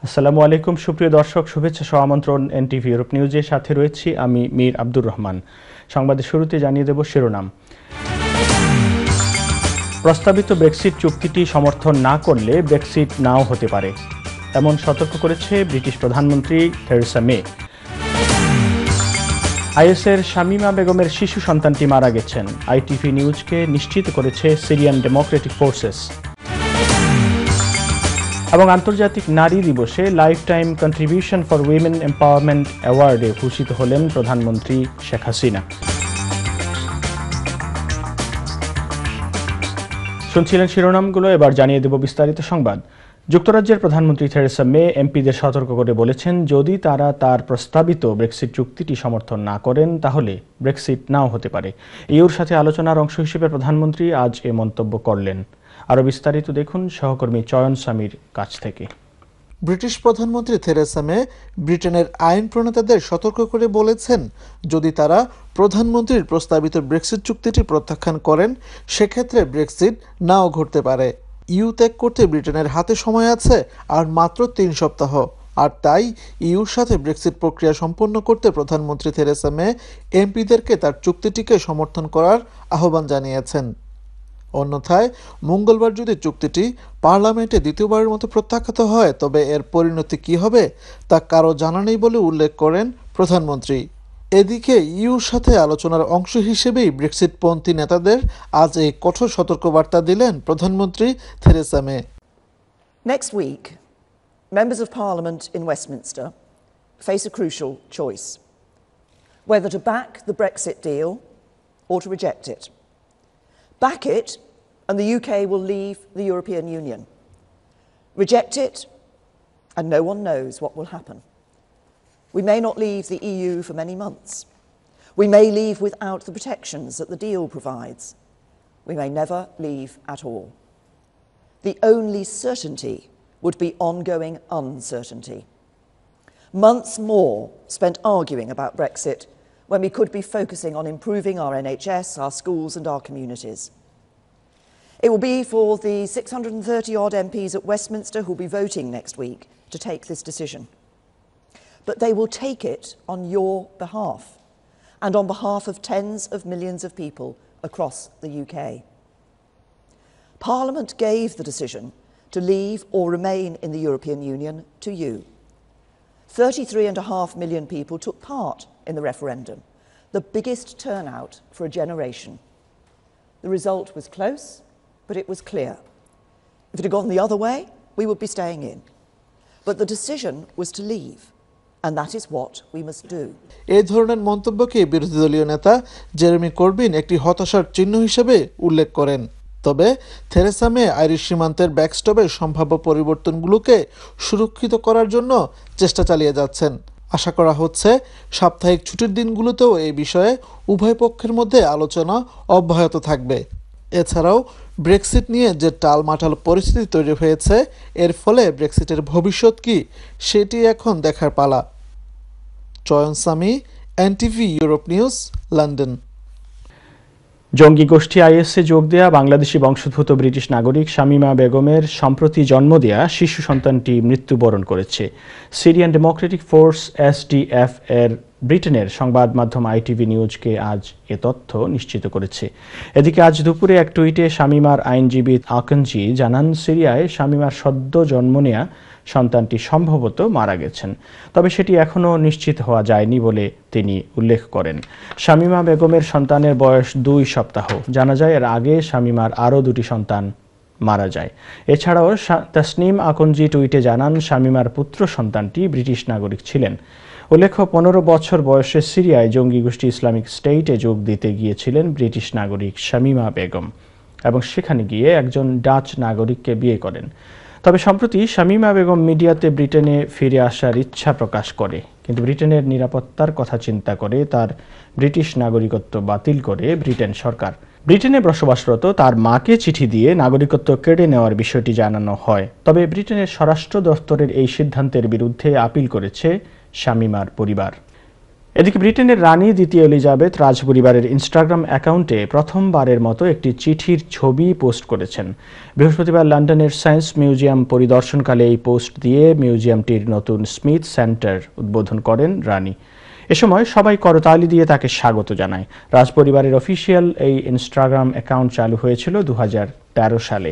আসসালামু আলাইকুম সুপ্রিয় দর্শক, শুভেচ্ছা সহ আমন্ত্রণ এনটিভি ইউরোপ নিউজের সাথে রয়েছি আমি মীর আব্দুর রহমান। সংবাদের শুরুতে জানিয়ে দেব শিরোনাম। প্রস্তাবিত ব্রেক্সিট চুক্তিটি সমর্থন না করলে ব্রেক্সিট নাও হতে পারে, এমন সতর্ক করেছে ব্রিটিশ প্রধানমন্ত্রী থেরেসা মে। আইএসের শামীমা বেগমের শিশু সন্তানটি মারা গেছেন, আইটিভি নিউজকে নিশ্চিত করেছে সিরিয়ান ডেমোক্রেটিক ফোর্সেস। এবং আন্তর্জাতিক নারী দিবসে lifetime contribution for women empowerment অ্যাওয়ার্ডে ভূষিত হলেন প্রধানমন্ত্রী শেখ হাসিনা। শুনছিলেন শিরোনামগুলো, এবার জানিয়ে দেব বিস্তারিত সংবাদ। যুক্তরাজ্যের প্রধানমন্ত্রী থেরেসা মে এমপিদের সতর্ক করে বলেছেন, যদি তারা তার প্রস্তাবিত ব্রেক্সিট চুক্তিটি সমর্থন না করেন তাহলে ব্রেক্সিট নাও হতে পারে। ইউর সাথে আলোচনার অংশ হিসেবে প্রধানমন্ত্রী আজ এ মন্তব্য করলেন। আরও বিস্তারিত দেখুন সহকর্মী চয়ন স্বামীর কাছ থেকে। ব্রিটিশ প্রধানমন্ত্রী থেরেসা মে ব্রিটেনের আইন প্রণেতাদের সতর্ক করে বলেছেন, যদি তারা প্রধানমন্ত্রীর প্রস্তাবিত ব্রেক্সিট চুক্তিটি প্রত্যাখ্যান করেন সেক্ষেত্রে ব্রেক্সিট নাও ঘটতে পারে। ইউ ত্যাগ করতে ব্রিটেনের হাতে সময় আছে আর মাত্র 3 সপ্তাহ, আর তাই ইউর সাথে ব্রেক্সিট প্রক্রিয়া সম্পন্ন করতে প্রধানমন্ত্রী থেরেসা মে এমপিদেরকে তার চুক্তিটিকে সমর্থন করার আহ্বান জানিয়েছেন। অন্যথায় মঙ্গলবার যদি চুক্তিটি পার্লামেন্টে দ্বিতীয়বারের মতো প্রত্যাখ্যাত হয় তবে এর পরিণতি কী হবে তা কারো জানা নেই বলে উল্লেখ করেন প্রধানমন্ত্রী। এদিকে ইউর সাথে আলোচনার অংশ হিসেবেই ব্রেক্সিটপন্থী নেতাদের আজ এই কঠোর সতর্কবার্তা দিলেন প্রধানমন্ত্রী Theresa May. Next week, members of Parliament in Westminster face a crucial choice: whether to back the Brexit deal or to reject it. Back it, and the UK will leave the European Union. Reject it, and no one knows what will happen. We may not leave the EU for many months. We may leave without the protections that the deal provides. We may never leave at all. The only certainty would be ongoing uncertainty. Months more spent arguing about Brexit when we could be focusing on improving our NHS, our schools and our communities. It will be for the 630-odd MPs at Westminster who will be voting next week to take this decision. But they will take it on your behalf and on behalf of tens of millions of people across the UK. Parliament gave the decision to leave or remain in the European Union to you. 33.5 million people took part in the referendum, the biggest turnout for a generation. The result was close, but it was clear. If it had gone the other way, we would be staying in. But the decision was to leave, and that is what we must do. এই ধরনের মন্তব্যকে বিরোধী দলীয় নেতা Jeremy Corbyn একটি হতাশার চিহ্ন হিসেবে উল্লেখ করেন। তবে থেরেসা মে আইরিশ সীমান্তের ব্যাকস্টপের সম্ভাব্য পরিবর্তনগুলোকে সুরক্ষিত করার জন্য চেষ্টা চালিয়ে যাচ্ছেন। আশা করা হচ্ছে সাপ্তাহিক ছুটির দিনগুলোতেও এই বিষয়ে উভয় পক্ষের মধ্যে আলোচনা অব্যাহত থাকবে। এছাড়াও ব্রেক্সিট নিয়ে যে টালমাটাল পরিস্থিতি তৈরি হয়েছে, এর ফলে ব্রেক্সিটের ভবিষ্যৎ কি সেটি এখন দেখার পালা। চয়ন স্বামী, এনটিভি ইউরোপ নিউজ, লন্ডন। জঙ্গি গোষ্ঠী আইএসে যোগ দেয়া বাংলাদেশি বংশোদ্ভূত ব্রিটিশ নাগরিক শামীমা বেগমের সম্প্রতি জন্ম দেয়া শিশু সন্তানটি মৃত্যুবরণ করেছে। সিরিয়ান ডেমোক্রেটিক ফোর্স এসডিএফ এর ব্রিটেনের সংবাদ মাধ্যম আইটিভি নিউজকে আজ এ তথ্য নিশ্চিত করেছে। এদিকে আজ দুপুরে এক টুইটে শামীমার আইনজীবী আকনজি জানান, সিরিয়ায় শামীমার সদ্য জন্ম নেয়া সন্তানটি সম্ভবত মারা গেছেন, তবে সেটি এখনও নিশ্চিত হওয়া যায়নি বলে তিনি উল্লেখ করেন। শামীমা বেগমের সন্তানের বয়স 2 সপ্তাহ। জানা যায় এর আগে শামীমার আরও 2টি সন্তান মারা যায়। এছাড়াও তাসনিম আকনজি টুইটে জানান, শামীমার পুত্র সন্তানটি ব্রিটিশ নাগরিক ছিলেন। উল্লেখ্য, 15 বছর বয়সে সিরিয়ায় জঙ্গি গোষ্ঠী ইসলামিক স্টেটে যোগ দিতে গিয়েছিলেন ব্রিটিশ নাগরিক শামীমা বেগম এবং সেখানে গিয়ে একজন ডাচ নাগরিককে বিয়ে করেন। তবে সম্প্রতি শামীমা বেগম মিডিয়াতে ব্রিটেনে ফিরে আসার ইচ্ছা প্রকাশ করে, কিন্তু ব্রিটেনের নিরাপত্তার কথা চিন্তা করে তার ব্রিটিশ নাগরিকত্ব বাতিল করে ব্রিটেন সরকার। ব্রিটেনে বসবাসরত তার মাকে চিঠি দিয়ে নাগরিকত্ব কেড়ে নেওয়ার বিষয়টি জানানো হয়। তবে ব্রিটেনের স্বরাষ্ট্র দপ্তরের এই সিদ্ধান্তের বিরুদ্ধে আপিল করেছে শামীমার পরিবার। এদিকে ব্রিটেনের রানী দ্বিতীয় এলিজাবেথ রাজপরিবারের ইনস্টাগ্রাম অ্যাকাউন্টে প্রথমবারের মতো একটি চিঠির ছবি পোস্ট করেছেন। বৃহস্পতিবার লন্ডনের সায়েন্স মিউজিয়াম পরিদর্শনকালে এই পোস্ট দিয়ে মিউজিয়ামটির নতুন স্মিথ সেন্টার উদ্বোধন করেন রানী। এ সময় সবাই করতালি দিয়ে তাকে স্বাগত জানায়। রাজপরিবারের অফিসিয়াল এই ইনস্টাগ্রাম অ্যাকাউন্ট চালু হয়েছিল 2013 সালে।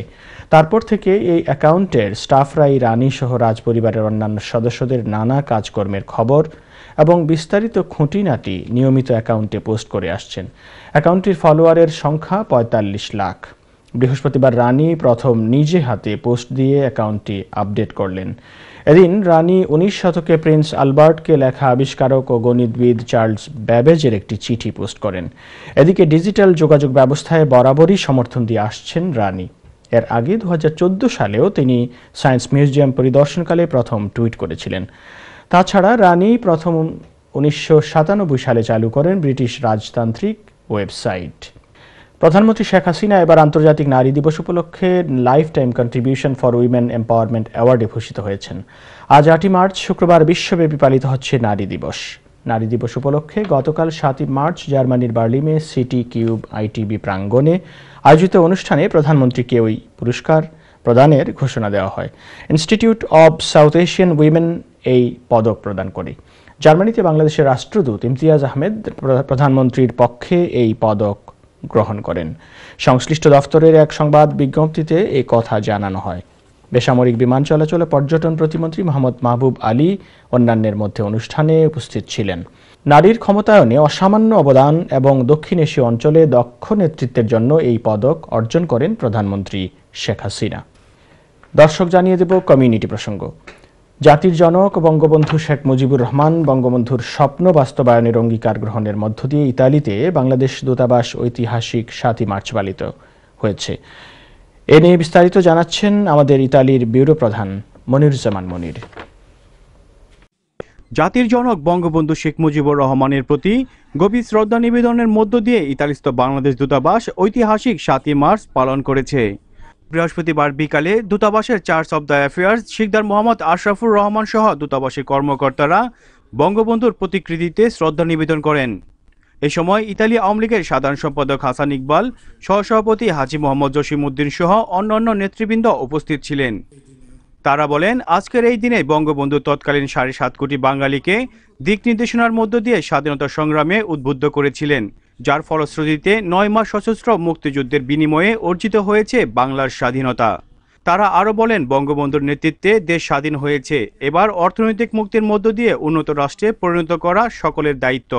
তারপর থেকে এই অ্যাকাউন্টের স্টাফরাই রানী সহ রাজপরিবারের অন্যান্য সদস্যদের নানা কাজকর্মের খবর এবং বিস্তারিত খুঁটিনাটি নিয়মিত অ্যাকাউন্টে পোস্ট করে আসছেন। অ্যাকাউন্টটির ফলোয়ারের সংখ্যা 45 লাখ। বৃহস্পতিবার রানী প্রথম নিজে হাতে পোস্ট দিয়ে অ্যাকাউন্টটি আপডেট করলেন। এদিন রানী 19 শতকে প্রিন্স আলবার্টকে লেখা আবিষ্কারক ও গণিতবিদ চার্লস ব্যাবেজের একটি চিঠি পোস্ট করেন। এদিকে ডিজিটাল যোগাযোগ ব্যবস্থায় বরাবরই সমর্থন দিয়ে আসছেন রানী। এর আগে 2014 সালেও তিনি সায়েন্স মিউজিয়াম পরিদর্শনকালে প্রথম টুইট করেছিলেন। তাছাড়া রানী প্রথম 1997 সালে চালু করেন ব্রিটিশ রাজতান্ত্রিক ওয়েবসাইট। প্রধানমন্ত্রী শেখ হাসিনা এবার আন্তর্জাতিক নারী দিবস উপলক্ষে lifetime contribution for women empowerment অ্যাওয়ার্ডে ভূষিত হয়েছেন। আজ 8 মার্চ শুক্রবার বিশ্বব্যাপী পালিত হচ্ছে নারী দিবস। নারী দিবস উপলক্ষে গতকাল 7 মার্চ জার্মানির বার্লিনে সিটি কিউব আইটিবি প্রাঙ্গণে আয়োজিত অনুষ্ঠানে প্রধানমন্ত্রীকে ওই পুরস্কার প্রদানের ঘোষণা দেওয়া হয়। Institute of south Asian women এই পদক প্রদান করে। জার্মানিতে বাংলাদেশের রাষ্ট্রদূত ইমতিয়াজ আহমেদ প্রধানমন্ত্রীর পক্ষে এই পদক গ্রহণ করেন। সংশ্লিষ্ট দফতরের এক সংবাদ বিজ্ঞপ্তিতে এই কথা জানানো হয়। বেসামরিক বিমান চলাচলে পর্যটন প্রতিমন্ত্রী মোহাম্মদ মাহবুব আলী অন্যান্যের মধ্যে অনুষ্ঠানে উপস্থিত ছিলেন। নারীর ক্ষমতায়নে অসামান্য অবদান এবং দক্ষিণ এশীয় অঞ্চলে দক্ষ নেতৃত্বের জন্য এই পদক অর্জন করেন প্রধানমন্ত্রী শেখ হাসিনা। দর্শক, জানিয়ে দেব কমিউনিটি প্রসঙ্গ। জাতির জনক বঙ্গবন্ধু শেখ মুজিবুর রহমান বঙ্গবন্ধুর স্বপ্ন বাস্তবায়নের অঙ্গীকার গ্রহণের মধ্য দিয়ে ইতালিতে বাংলাদেশ দূতাবাস ঐতিহাসিক 7 মার্চ পালিত হয়েছে। এ নিয়ে বিস্তারিত জানাচ্ছেন আমাদের ইতালির ব্যুরো প্রধান মনিরুজ্জামান মনির। জাতির জনক বঙ্গবন্ধু শেখ মুজিবুর রহমানের প্রতি গভীর শ্রদ্ধা নিবেদনের মধ্য দিয়ে ইতালিস্থ বাংলাদেশ দূতাবাস ঐতিহাসিক 7 মার্চ পালন করেছে। বৃহস্পতিবার বিকালে দূতাবাসের charge of the affairs Shikder Mohammad Ashrafur Rahman সহ দূতাবাসের কর্মকর্তারা বঙ্গবন্ধুর প্রতিকৃতিতে শ্রদ্ধা নিবেদন করেন। এ সময় ইতালি আওয়ামী লীগের সাধারণ সম্পাদক হাসান ইকবাল, সহসভাপতি হাজী মোহাম্মদ জসিমউদ্দিন সহ অন্যান্য নেতৃবৃন্দ উপস্থিত ছিলেন। তারা বলেন, আজকের এই দিনে বঙ্গবন্ধু তৎকালীন 7.5 কোটি বাঙালিকে দিক নির্দেশনার মধ্য দিয়ে স্বাধীনতা সংগ্রামে উদ্বুদ্ধ করেছিলেন, যার ফলশ্রুতিতে 9 মাস সশস্ত্র মুক্তিযুদ্ধের বিনিময়ে অর্জিত হয়েছে বাংলার স্বাধীনতা। তারা আরও বলেন, বঙ্গবন্ধুর নেতৃত্বে দেশ স্বাধীন হয়েছে। এবার অর্থনৈতিক মুক্তির মধ্য দিয়ে উন্নত রাষ্ট্রে পরিণত করা সকলের দায়িত্ব।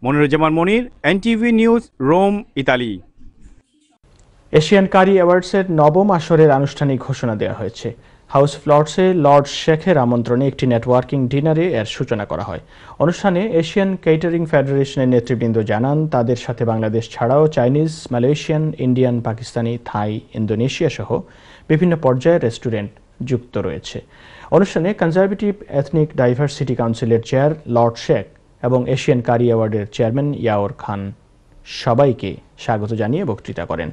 Moniruzzaman Monir, NTV news, Rome, Italy. Asian curry অ্যাওয়ার্ডসের 9ম আসরের আনুষ্ঠানিক ঘোষণা দেওয়া হয়েছে। হাউস অফ লর্ডসে লর্ড শেখের আমন্ত্রণে একটি নেটওয়ার্কিং ডিনারে এর সূচনা করা হয়। অনুষ্ঠানে এশিয়ান কেটারিং ফেডারেশনের নেতৃবৃন্দ জানান, তাদের সাথে বাংলাদেশ ছাড়াও চাইনিজ, মালয়েশিয়ান, ইন্ডিয়ান, পাকিস্তানি, থাই, ইন্দোনেশিয়া সহ বিভিন্ন পর্যায়ের রেস্টুরেন্ট যুক্ত রয়েছে। অনুষ্ঠানে কনজারভেটিভ এথনিক ডাইভার্সিটি কাউন্সিলের চেয়ার লর্ড শেখ এবং এশিয়ান কারি অ্যাওয়ার্ডের চেয়ারম্যান ইয়াওর খান সবাইকে স্বাগত জানিয়ে বক্তৃতা করেন।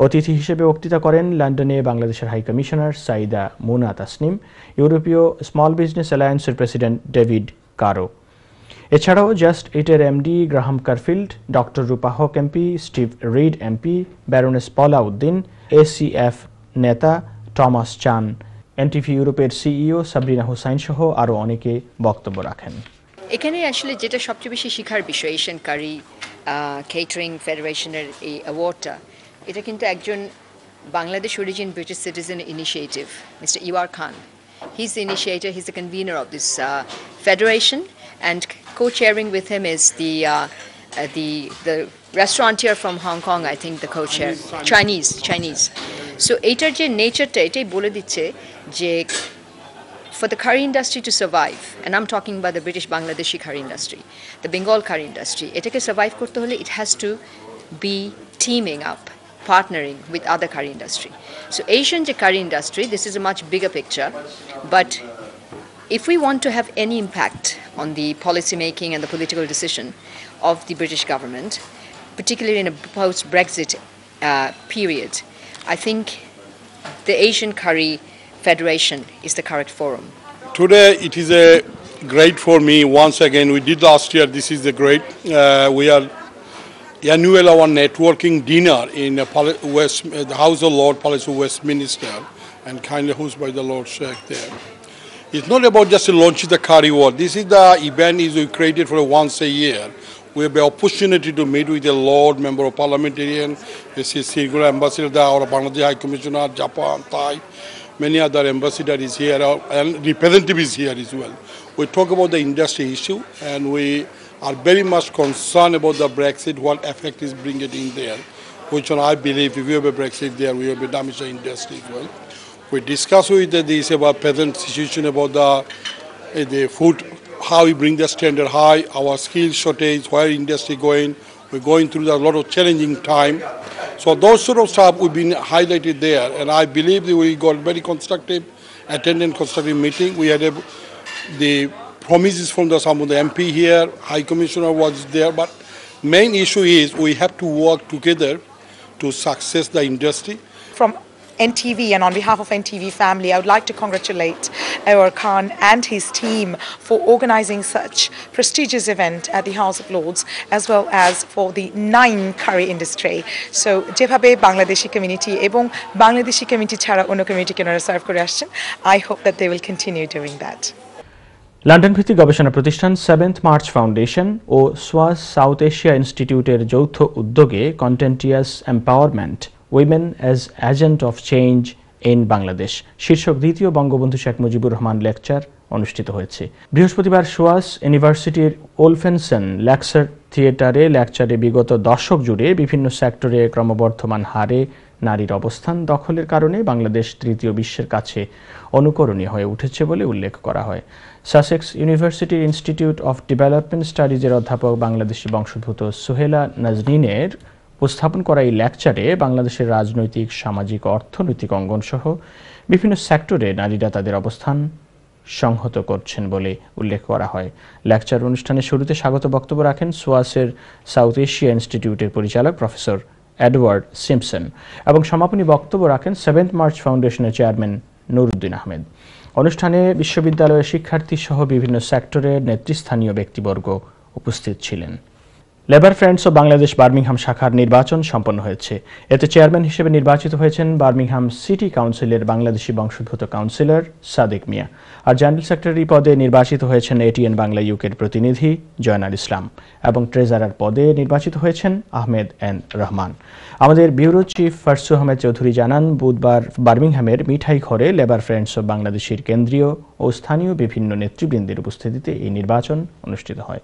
অতিথি হিসেবে বক্তৃতা করেন লন্ডনে বাংলাদেশের হাই কমিশনার সাইদা মুনা তাসনিম, ইউরোপীয় স্মল বিজনেস অ্যালায়েন্সের প্রেসিডেন্ট ডেভিড কারো। এছাড়াও জাস্ট ইটের MD Graham Carfield, doctor Rupa Huq MP, Steve Reed MP, Baroness Pola Uddin, ACF নেতা টমাস চান, এনটিভি ইউরোপের সিইও সাবরিনা হুসাইন সহ আরও অনেকে বক্তব্য রাখেন। এখানে আসলে যেটা সবচেয়ে বেশি শিখার বিষয়, এশিয়ান কারি কেটারিং ফেডারেশনের এই অ্যাওয়ার্ডটা, এটা কিন্তু একজন Bangladesh origin British citizen initiative, mister Yawar Khan. He is the initiator, he is the convener of this federation, and co-chairing with him is the restaurateur from Hong Kong, I think the co-chair, Chinese. So এইটার যে নেচারটা, এটাই বলে দিচ্ছে যে for the curry industry to survive, and I'm talking about the British Bangladeshi curry industry, the Bengal curry industry, এটাকে survive করতে হলে it has to be teaming up, partnering with other curry industry. So Asian curry industry, this is a much bigger picture, but if we want to have any impact on the policy making and the political decision of the British government, particularly in a post-Brexit period, I think the Asian Curry Federation is the correct forum. Today it is a great for me. Once again, we did last year. This is the great. We are annual our networking dinner in the House of Lords, Palace of Westminster, and kindly hosted by the Lord Sheikh there. It's not about just launching the Qari War. This is the event is we created for once a year. We have the opportunity to meet with the Lord, Member of Parliamentarian, Sirgula Ambassador, our Bangladesh High Commissioner, Japan, Thai, many other ambassadors is here, and representative is here as well. We talk about the industry issue, and we are very much concerned about the Brexit, what effect is bringing it in there, which one I believe if we have a Brexit there, we will be damage the industry as well. We discuss with this about present situation about the food, how we bring the standard high, our skill shortage, where industry going. We're going through a lot of challenging time. So those sort of stuff we've been highlighted there, and I believe that we got very constructive, attended constructive meeting. We had the promises from some of the MP here, High Commissioner was there, but main issue is we have to work together to success the industry. From NTV and on behalf of NTV family, I would like to congratulate Anwar Khan and his team for organizing such prestigious event at the House of Lords, as well as for the 9 curry industry. So, যেভাবে Bangladeshi community এবং Bangladeshi community ছাড়া অন্য community কে ওনারা serve করে আসছেন, I hope that they will continue doing that. London ভিত্তিক গবেষণা প্রতিষ্ঠান 7th মার্চ ফাউন্ডেশন ও সোয়াস সাউথ এশিয়া ইনস্টিটিউটের যৌথ উদ্যোগে contentious empowerment women as agent of change in Bangladesh শীর্ষক দ্বিতীয় বঙ্গবন্ধু শেখ মুজিবুর রহমান লেকচার অনুষ্ঠিত হয়েছে। বৃহস্পতিবার সোয়াস ইউনিভার্সিটির ওলফেনসন লেকচার থিয়েটারে লেকচারে বিগত দশক জুড়ে বিভিন্ন সেক্টরে ক্রমবর্ধমান হারে নারীর অবস্থান দখলের কারণে বাংলাদেশ তৃতীয় বিশ্বের কাছে অনুকরণীয় হয়ে উঠেছে বলে উল্লেখ করা হয়। সাসেক্স ইউনিভার্সিটির ইনস্টিটিউট অফ ডেভেলপমেন্ট স্টাডিজের অধ্যাপক বাংলাদেশি বংশোদ্ভূত সোহেলা নাজনীনের উপস্থাপন করা এই লেকচারে বাংলাদেশের রাজনৈতিক, সামাজিক, অর্থনৈতিক অঙ্গন সহ বিভিন্ন সেক্টরে নারীরা তাদের অবস্থান সংহত করছেন বলে উল্লেখ করা হয়। লেকচার অনুষ্ঠানের শুরুতে স্বাগত বক্তব্য রাখেন সোয়াসের সাউথ এশিয়া ইনস্টিটিউটের পরিচালক প্রফেসর এডওয়ার্ড সিম্পসন এবং সমাপনী বক্তব্য রাখেন 7th মার্চ ফাউন্ডেশনের চেয়ারম্যান নুরুদ্দিন আহমেদ। অনুষ্ঠানে বিশ্ববিদ্যালয়ের শিক্ষার্থী সহ বিভিন্ন সেক্টরের নেতৃস্থানীয় ব্যক্তিবর্গ উপস্থিত ছিলেন। Labour friends of Bangladesh Birmingham শাখার নির্বাচন সম্পন্ন হয়েছে। এতে চেয়ারম্যান হিসেবে নির্বাচিত হয়েছেন বার্মিংহাম সিটি কাউন্সিলের বাংলাদেশি বংশোদ্ভূত কাউন্সিলর সাদেক মিয়া, আর জেনারেল সেক্রেটারি পদে নির্বাচিত হয়েছেন এটিএন বাংলা ইউকের প্রতিনিধি জয়নাল ইসলাম এবং ট্রেজারার পদে নির্বাচিত হয়েছেন আহমেদ এন রহমান। আমাদের ব্যুরো চিফ ফারসু আহমেদ চৌধুরী জানান, বুধবার বার্মিংহামের মিঠাই ঘরে লেবার ফ্রেন্ডস অব বাংলাদেশের কেন্দ্রীয় ও স্থানীয় বিভিন্ন নেতৃবৃন্দের উপস্থিতিতে এই নির্বাচন অনুষ্ঠিত হয়।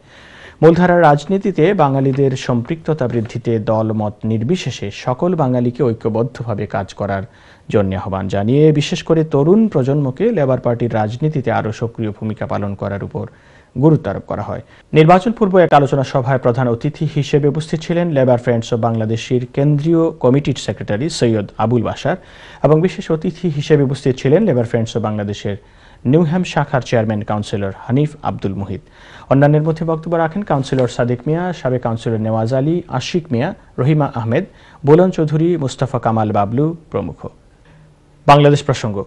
মূলধারার রাজনীতিতে বাঙালিদের সম্পৃক্ততা বৃদ্ধিতে দলমত নির্বিশেষে সকল বাঙালিকে ঐক্যবদ্ধভাবে কাজ করার জন্য আহ্বান জানিয়ে বিশেষ করে তরুণ প্রজন্মকে লেবার পার্টির রাজনীতিতে আরও সক্রিয় ভূমিকা পালন করার উপর গুরুত্ব আরোপ করা হয়। নির্বাচন পূর্ব এক আলোচনা সভায় প্রধান অতিথি হিসেবে উপস্থিত ছিলেন লেবার ফ্রেন্ডস অব বাংলাদেশের কেন্দ্রীয় কমিটির সেক্রেটারি সৈয়দ আবুল বাশার এবং বিশেষ অতিথি হিসেবে উপস্থিত ছিলেন লেবার ফ্রেন্ডস অব বাংলাদেশের নিউহ্যাম শাখার চেয়ারম্যান কাউন্সিলর হানিফ আব্দুল মুহিত। অন্যান্যের মধ্যে বক্তব্য রাখেন কাউন্সিলর সাদেক মিয়া, সাবেক কাউন্সিলর নেওয়াজ আলী, আশিক মিয়া, রহিমা আহমেদ, বোলন চৌধুরী, মুস্তাফা কামাল বাবলু প্রমুখ। বাংলাদেশ প্রসঙ্গ।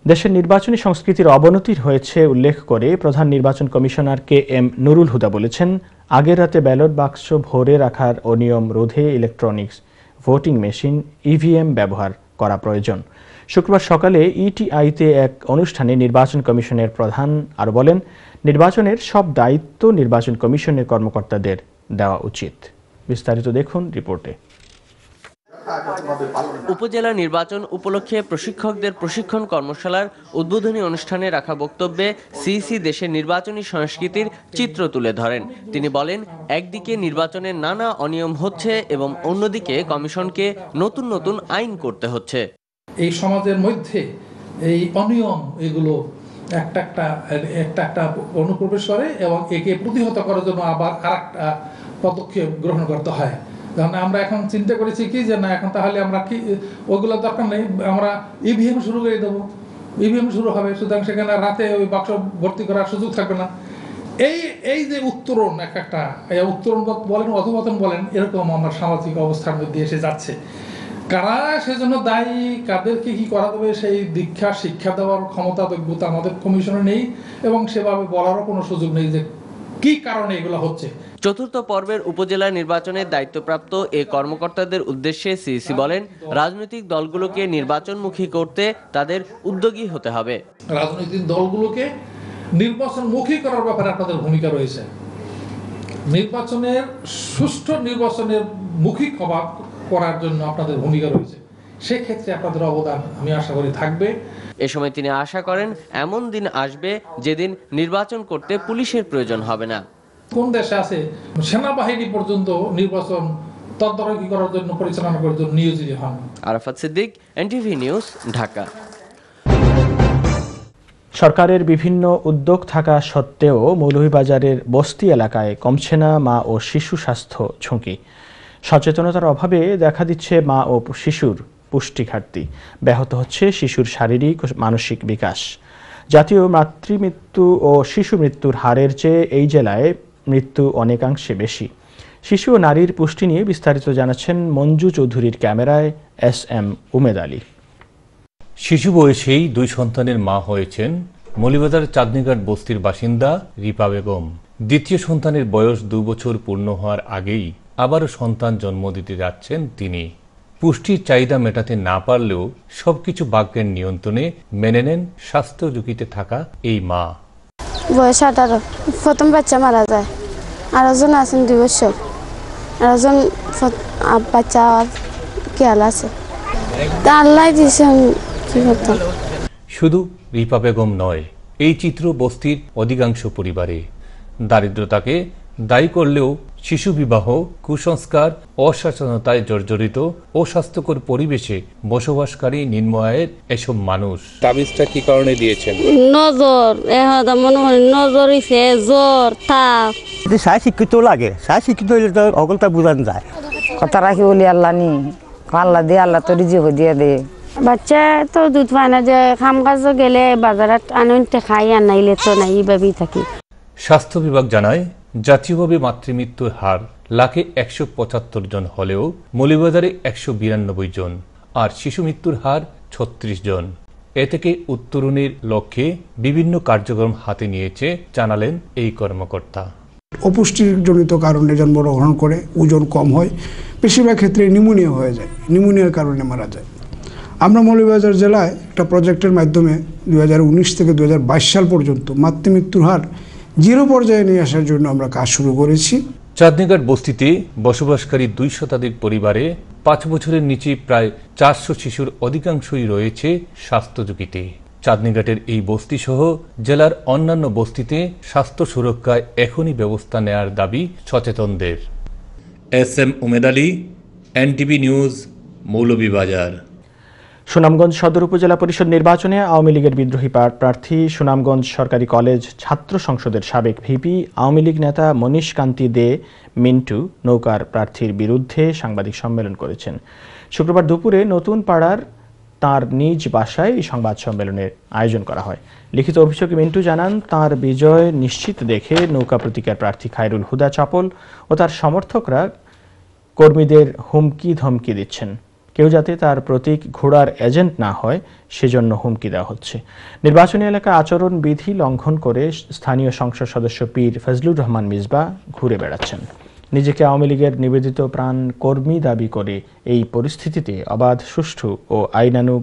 দেশের নির্বাচনী সংস্কৃতির অবনতি হয়েছে উল্লেখ করে প্রধান নির্বাচন commissioner K M Nurul Huda বলেছেন, আগের রাতে ব্যালট বাক্স ভরে রাখার অনিয়ম রোধে ইলেকট্রনিক্স ভোটিং মেশিন ইভিএম ব্যবহার করা প্রয়োজন। শুক্রবার সকালে ইটিআইতে এক অনুষ্ঠানে নির্বাচন কমিশনের প্রধান আরও বলেন, নির্বাচনের সব দায়িত্ব নির্বাচন কমিশনের কর্মকর্তাদের দেওয়া উচিত। বিস্তারিত দেখুন রিপোর্টে। উপজেলা নির্বাচন উপলক্ষে প্রশিক্ষকদের প্রশিক্ষণ কর্মশালার উদ্বোধনী অনুষ্ঠানে রাখা বক্তব্যে সিইসি দেশের নির্বাচনী সংস্কৃতির চিত্র তুলে ধরেন। তিনি বলেন, একদিকে নির্বাচনের নানা অনিয়ম হচ্ছে এবং অন্যদিকে কমিশনকে নতুন নতুন আইন করতে হচ্ছে। এই সমাজের মধ্যে এই অনিয়ম এগুলো একটা একটা অনুপ্রবেশ করে এবং একে প্রতিহত করার জন্য আবার আরেকটা পদক্ষেপ গ্রহণ করতে হয়। কারণ আমরা এখন চিন্তা করেছি কি যে না, এখন তাহলে আমরা কি ওগুলো দরকার নেই, আমরা ইভিএম শুরু করে দেবো, ইভিএম শুরু হবে, সুতরাং সেখানে রাতে ওই বাক্স ভর্তি করার সুযোগ থাকবে না। এই যে উত্তরণ একটা উত্তরণ বলেন, অধপতন বলেন, এরকম আমার সামাজিক অবস্থার মধ্যে এসে যাচ্ছে। কারা সেজন্য দায়ী, কাদেরকে কি করা যাবে সেই দীক্ষা শিক্ষা দেওয়ার ক্ষমতা যোগ্যতা আমাদের কমিশনে নেই, এবং সেভাবে বলারও কোনো সুযোগ নেই যে কি কারণে এগুলো হচ্ছে। চতুর্থ পর্বের উপজেলা নির্বাচনের দায়িত্বপ্রাপ্ত এ কর্মকর্তাদের উদ্দেশ্যে সিইসি বলেন, রাজনৈতিক দলগুলোকে নির্বাচনমুখী করতে তাদের উদ্যোগী হতে হবে। রাজনৈতিক দলগুলোকে নির্বাচনমুখী করার ব্যাপারে আপনাদের ভূমিকা রয়েছে। নির্বাচনের সুষ্ঠু নির্বাচনের মুখী করার জন্য আপনাদের ভূমিকা রয়েছে। সেক্ষেত্রে আপনাদের অবদান আমি আশা করি থাকবে। এ সময় তিনি আশা করেন এমন দিন আসবে যেদিন নির্বাচন করতে পুলিশের প্রয়োজন হবে না। কোন দেশে আছে সেনাবাহিনী পর্যন্ত নির্বাচন তদারকি করার জন্য, পরিচালনা করার জন্য নিয়োজিত হন। Arafat Siddique, NTV news, Dhaka. সরকারের বিভিন্ন উদ্যোগ থাকা সত্ত্বেও মৌলভীবাজারের বস্তি এলাকায় কমছে না মা ও শিশু স্বাস্থ্য ঝুঁকি। সচেতনতার অভাবে দেখা দিচ্ছে মা ও শিশুর পুষ্টি ঘাটতি, ব্যাহত হচ্ছে শিশুর শারীরিক ও মানসিক বিকাশ। জাতীয় মাতৃমৃত্যু ও শিশু মৃত্যুর হারের চেয়ে এই জেলায় মৃত্যু অনেকাংশে বেশি। শিশু ও নারীর পুষ্টি নিয়ে বিস্তারিত জানাচ্ছেন মঞ্জু চৌধুরীর ক্যামেরায় SM উমেদ আলী। শিশু বয়সেই 2 সন্তানের মা হয়েছেন মৌলভীবাজার চাঁদনীঘাট বস্তির বাসিন্দা রিপা বেগম। দ্বিতীয় সন্তানের বয়স 2 বছর পূর্ণ হওয়ার আগেই আবারও সন্তান জন্ম দিতে যাচ্ছেন তিনি। পুষ্টির চাহিদা মেটাতে না পারলেও সবকিছু ভাগ্যের নিয়ন্ত্রণে মেনে নেন স্বাস্থ্য ঝুঁকিতে থাকা এই মা। বয়স 18, প্রথম বাচ্চা মারা যায়, আরেকজন আছেন 2 বছর, আরেকজন বাচ্চা খেয়াল আছে, আল্লাহ দিয়েছেন কি করতাম। শুধু রিপা বেগম নয়, এই চিত্র বস্তির অধিকাংশ পরিবারে। দারিদ্রতাকে দায়ী করলেও শিশু বিবাহ, কুসংস্কার, অসচেতনতায় জর্জরিত অস্বাস্থ্যকর পরিবেশে বসবাসকারী নিম্ন আয়ের এসব মানুষ। তাবিজটা কি কারণে দিয়েছেন? নজর, মনে হয় নজর হইছে, জ্বর, তাপ। সাই শিক্ষিত লাগে, সাই শিক্ষিত হইলে তো অগলতা বুঝান যায়। কথা রাখি বলি আল্লাহ নি, আল্লাহ দিয়ে, আল্লাহ তো রিজিক দিয়ে দে। বাচ্চা তো দুধ পায় না, যে কাম কাজ গেলে বাজারে আনতে খাই, আর নাইলে তো নাই, এইভাবেই থাকি। স্বাস্থ্য বিভাগ জানায়, জাতীয়ভাবে মাতৃমৃত্যুর হার লাখে 175 জন হলেও মৌলভীবাজারে 192 জন, আর শিশু মৃত্যুর হার 36 জন। এ থেকে উত্তরণের লক্ষ্যে বিভিন্ন কার্যক্রম হাতে নিয়েছে জানালেন এই কর্মকর্তা। অপুষ্টিজনিত কারণে জন্মগ্রহণ করে ওজন কম হয়, বেশিরভাগ ক্ষেত্রে নিউমোনিয়া হয়ে যায়, নিউমোনিয়ার কারণে মারা যায়। আমরা মৌলভীবাজার জেলায় একটা প্রজেক্টের মাধ্যমে 2019 থেকে 2022 সাল পর্যন্ত মাতৃমৃত্যুর হার 0 পর্যায়ে নিয়ে আসার জন্য আমরা কাজ শুরু করেছি। চাঁদনীঘাট বস্তিতে বসবাসকারী 2 শতাধিক পরিবারে 5 বছরের নিচে প্রায় 400 শিশুর অধিকাংশই রয়েছে স্বাস্থ্য ঝুঁকিতে। চাঁদনীঘাটের এই বস্তি সহ জেলার অন্যান্য বস্তিতে স্বাস্থ্য সুরক্ষায় এখনই ব্যবস্থা নেয়ার দাবি সচেতনদের। SM Umed Ali, NTV news, Moulvibazar. Sunamganj সদর উপজেলা পরিষদ নির্বাচনে আওয়ামী লীগের বিদ্রোহী প্রার্থী সুনামগঞ্জ সরকারি কলেজ ছাত্র সংসদের সাবেক ভিপি আওয়ামী লীগ নেতা মনীষ কান্তি দে মিন্টু নৌকার প্রার্থীর বিরুদ্ধে সাংবাদিক সম্মেলন করেছেন। শুক্রবার দুপুরে নতুন পাড়ার তাঁর নিজ বাসায় এই সংবাদ সম্মেলনের আয়োজন করা হয়। লিখিত অভিযোগে মিন্টু জানান, তাঁর বিজয় নিশ্চিত দেখে নৌকা প্রতীকের প্রার্থী খায়রুল হুদা চাপল ও তার সমর্থকরা কর্মীদের হুমকি ধমকি দিচ্ছেন। কেউ যাতে তার প্রতীক ঘোড়ার এজেন্ট না হয় সেজন্য হুমকি দেওয়া হচ্ছে। নির্বাচনী এলাকা আচরণ বিধি লঙ্ঘন করে স্থানীয় সংসদ সদস্য পীর ফজলুর রহমান মিসবা ঘুরে বেড়াচ্ছেন। নিজেকে আওয়ামী লীগের নিবেদিত প্রাণ কর্মী দাবি করে এই পরিস্থিতিতে অবাধ, সুষ্ঠু ও আইনানুগ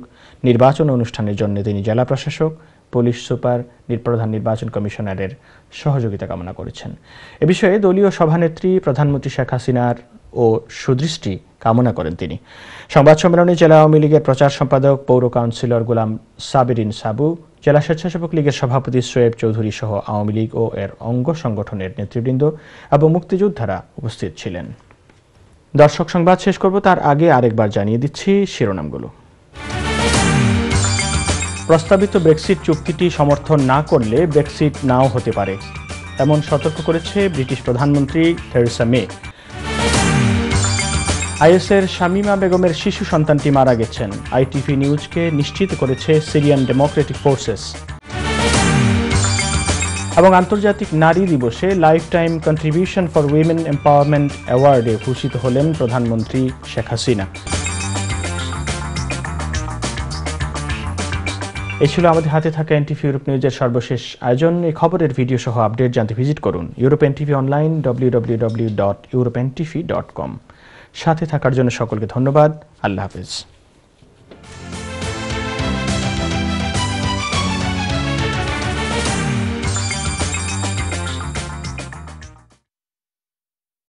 নির্বাচন অনুষ্ঠানের জন্য তিনি জেলা প্রশাসক, পুলিশ সুপার, প্রধান নির্বাচন কমিশনারের সহযোগিতা কামনা করেছেন। এ বিষয়ে দলীয় সভানেত্রী প্রধানমন্ত্রী শেখ হাসিনার ও সুদৃষ্টি কামনা করেন তিনি। সংবাদ সম্মেলনে জেলা আওয়ামী লীগের প্রচার সম্পাদক পৌর কাউন্সিলর গোলাম সাবিরিন সাবু, জেলা স্বেচ্ছাসেবক লীগের সভাপতি সোয়েব চৌধুরী সহ আওয়ামী লীগ ও এর অঙ্গ সংগঠনের নেতৃবৃন্দ এবং মুক্তিযোদ্ধারা উপস্থিত ছিলেন। দর্শক, সংবাদ শেষ করব তার আগে আরেকবার জানিয়ে দিচ্ছি শিরোনামগুলো। প্রস্তাবিত ব্রেক্সিট চুক্তিটি সমর্থন না করলে ব্রেক্সিট নাও হতে পারে, এমন সতর্ক করেছে ব্রিটিশ প্রধানমন্ত্রী থেরেসা মে। আইএসের শামীমা বেগমের শিশু সন্তানটি মারা গেছেন, আইটিভি নিউজকে নিশ্চিত করেছে সিরিয়ান ডেমোক্রেটিক ফোর্সেস। এবং আন্তর্জাতিক নারী দিবসে lifetime contribution for women empowerment অ্যাওয়ার্ডে ভূষিত হলেন প্রধানমন্ত্রী শেখ হাসিনা। এই ছিল আমাদের হাতে থাকা এনটিভি ইউরোপ নিউজের সর্বশেষ আয়োজন। এই খবরের ভিডিও সহ আপডেট জানতে ভিজিট করুন ইউরোপ এনটিভি অনলাইন www.europentv.com। সাথে থাকার জন্য সকলকে ধন্যবাদ। আল্লাহ হাফেজ।